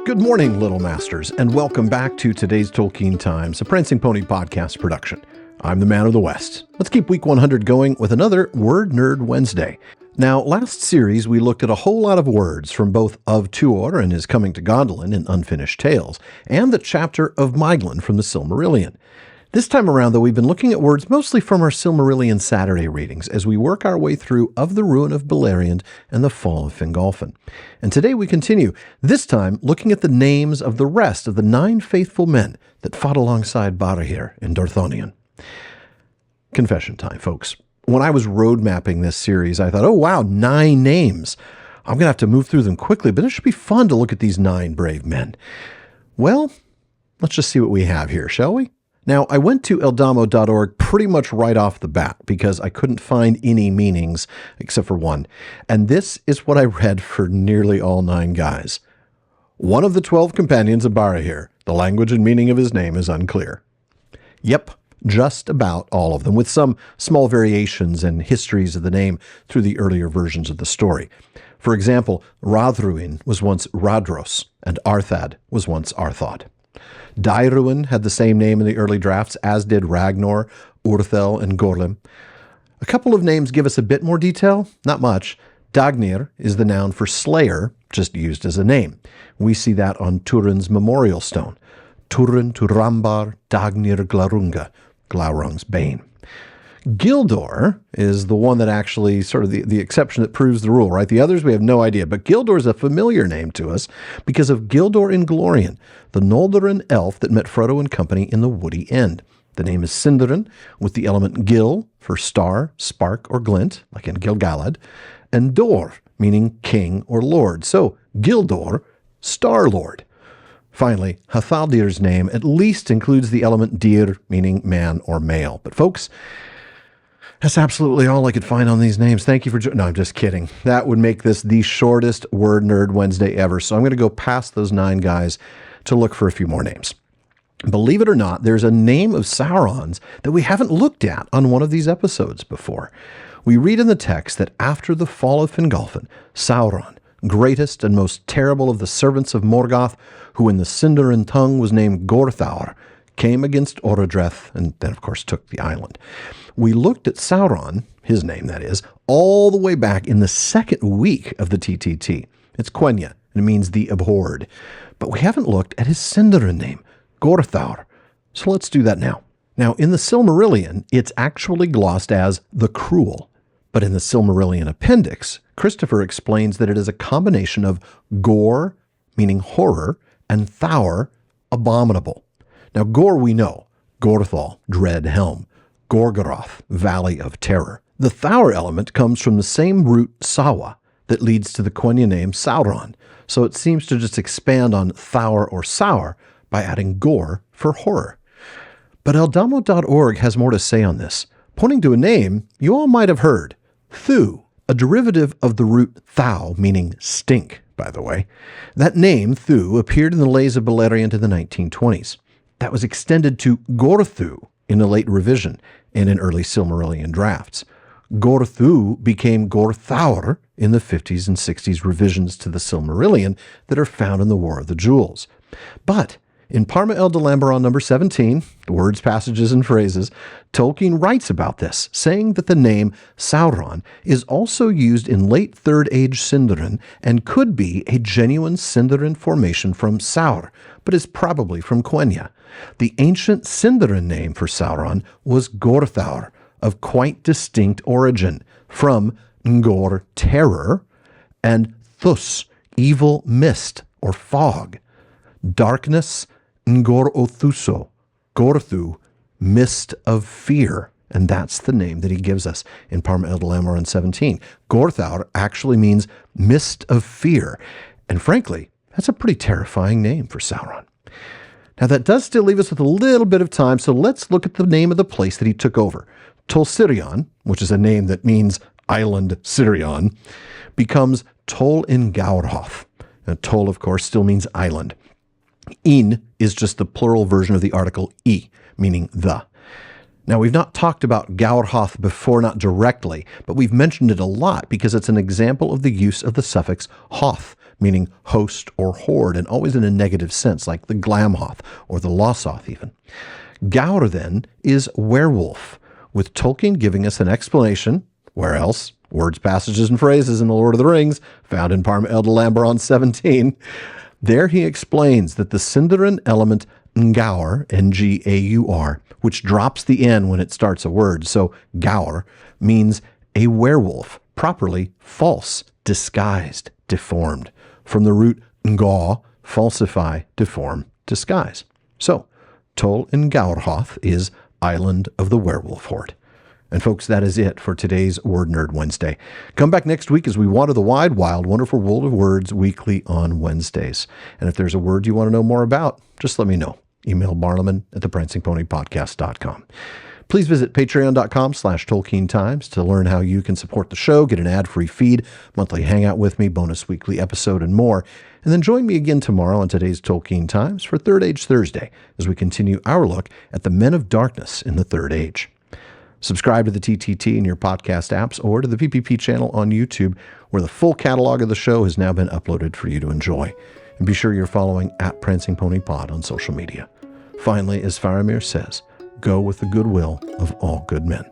Good morning, Little Masters, and welcome back to today's Tolkien Times, a Prancing Pony podcast production. I'm the Man of the West. Let's keep week 100 going with another Word Nerd Wednesday. Now, last series we looked at a whole lot of words from both Of Tuor and His Coming to Gondolin in Unfinished Tales, and the chapter of Meiglin from the Silmarillion. This time around, though, we've been looking at words mostly from our Silmarillion Saturday readings as we work our way through Of the Ruin of Beleriand and the Fall of Fingolfin. And today we continue, this time looking at the names of the rest of the 9 faithful men that fought alongside Barahir in Dorthonion. Confession time, folks. When I was road mapping this series, I thought, oh wow, 9 names. I'm going to have to move through them quickly, but it should be fun to look at these 9 brave men. Well, let's just see what we have here, shall we? Now, I went to eldamo.org pretty much right off the bat because I couldn't find any meanings except for one. And this is what I read for nearly all 9 guys. One of the 12 companions of Barahir. The language and meaning of his name is unclear. Yep, just about all of them, with some small variations and histories of the name through the earlier versions of the story. For example, Rathruin was once Radros, and Arthad was once Arthod. Dairuin had the same name in the early drafts, as did Ragnar, Urthel, and Gorlim. A couple of names give us a bit more detail, not much. Dagnir is the noun for slayer, just used as a name. We see that on Turin's memorial stone. Turin to Rambar, Dagnir Glaurunga, Glaurung's bane. Gildor is the one that actually sort of the exception that proves the rule, right? The others we have no idea, but Gildor is a familiar name to us because of Gildor in Glorian, the Noldoran elf that met Frodo and company in the Woody End. The name is Sindarin, with the element Gil for star, spark, or glint, like in Gil-galad, and Dor, meaning king or lord. So Gildor, Star-Lord. Finally, Hathaldir's name at least includes the element dir, meaning man or male. But folks, that's absolutely all I could find on these names. Thank you for no, I'm just kidding. That would make this the shortest Word Nerd Wednesday ever. So I'm going to go past those 9 guys to look for a few more names. Believe it or not, there's a name of Sauron's that we haven't looked at on one of these episodes before. We read in the text that after the fall of Fingolfin, Sauron, greatest and most terrible of the servants of Morgoth, who in the Sindarin tongue was named Gorthaur, came against Orodreth and then, of course, took the island. We looked at Sauron, his name that is, all the way back in the 2nd week of the TTT. It's Quenya, and it means the abhorred. But we haven't looked at his Sindarin name, Gorthaur. So let's do that now. Now, in the Silmarillion, it's actually glossed as the Cruel. But in the Silmarillion appendix, Christopher explains that it is a combination of Gor, meaning horror, and Thaur, abominable. Now, Gor we know, Gorthal, dread helm, Gorgoroth, valley of terror. The Thaur element comes from the same root Sawa that leads to the Quenya name Sauron, so it seems to just expand on Thaur or Sour by adding Gor for horror. But eldamo.org has more to say on this, pointing to a name you all might have heard, Thu, a derivative of the root thou, meaning stink, by the way. That name, Thu, appeared in the Lays of Beleriand in the 1920s. That was extended to Gorthu in a late revision and in early Silmarillion drafts. Gorthu became Gorthaur in the 50s and 60s revisions to the Silmarillion that are found in the War of the Jewels. But in Parma El Delamberon number 17, Words, Passages, and Phrases, Tolkien writes about this, saying that the name Sauron is also used in late Third Age Sindarin and could be a genuine Sindarin formation from Saur, but is probably from Quenya. The ancient Sindarin name for Sauron was Gorthaur, of quite distinct origin, from Ngor, terror, and Thus, evil mist or fog. Darkness, Ngor Othuso, Gorthu, mist of fear. And that's the name that he gives us in Parma El Delamberon 17. Gorthaur actually means mist of fear. And frankly, that's a pretty terrifying name for Sauron. Now that does still leave us with a little bit of time, so let's look at the name of the place that he took over. Tol Sirion, which is a name that means island Sirion, becomes Tol in Gaurhoth. And Tol, of course, still means island. In is just the plural version of the article E, meaning the. Now, we've not talked about Gaurhoth before, not directly, but we've mentioned it a lot because it's an example of the use of the suffix hoth, meaning host or horde, and always in a negative sense, like the Glamhoth or the Losoth even. Gaur, then, is werewolf, with Tolkien giving us an explanation. Where else? Words, passages, and phrases in The Lord of the Rings, found in Parma Eldalamberon 17. There he explains that the Sindarin element Ngaur, N-G-A-U-R, which drops the N when it starts a word, so Gaur, means a werewolf, properly false, disguised, deformed, from the root Ngaw, falsify, deform, disguise. So, Tol in Gaurhoth is Island of the Werewolf Horde. And folks, that is it for today's Word Nerd Wednesday. Come back next week as we water the wide, wild, wonderful world of words weekly on Wednesdays. And if there's a word you want to know more about, just let me know. Email barliman@theprancingponypodcast.com. Please visit patreon.com/TolkienTimes to learn how you can support the show, get an ad-free feed, monthly hangout with me, bonus weekly episode, and more. And then join me again tomorrow on today's Tolkien Times for Third Age Thursday as we continue our look at the men of darkness in the Third Age. Subscribe to the TTT in your podcast apps or to the PPP channel on YouTube, where the full catalog of the show has now been uploaded for you to enjoy. And be sure you're following @PrancingPonyPod on social media. Finally, as Faramir says, go with the goodwill of all good men.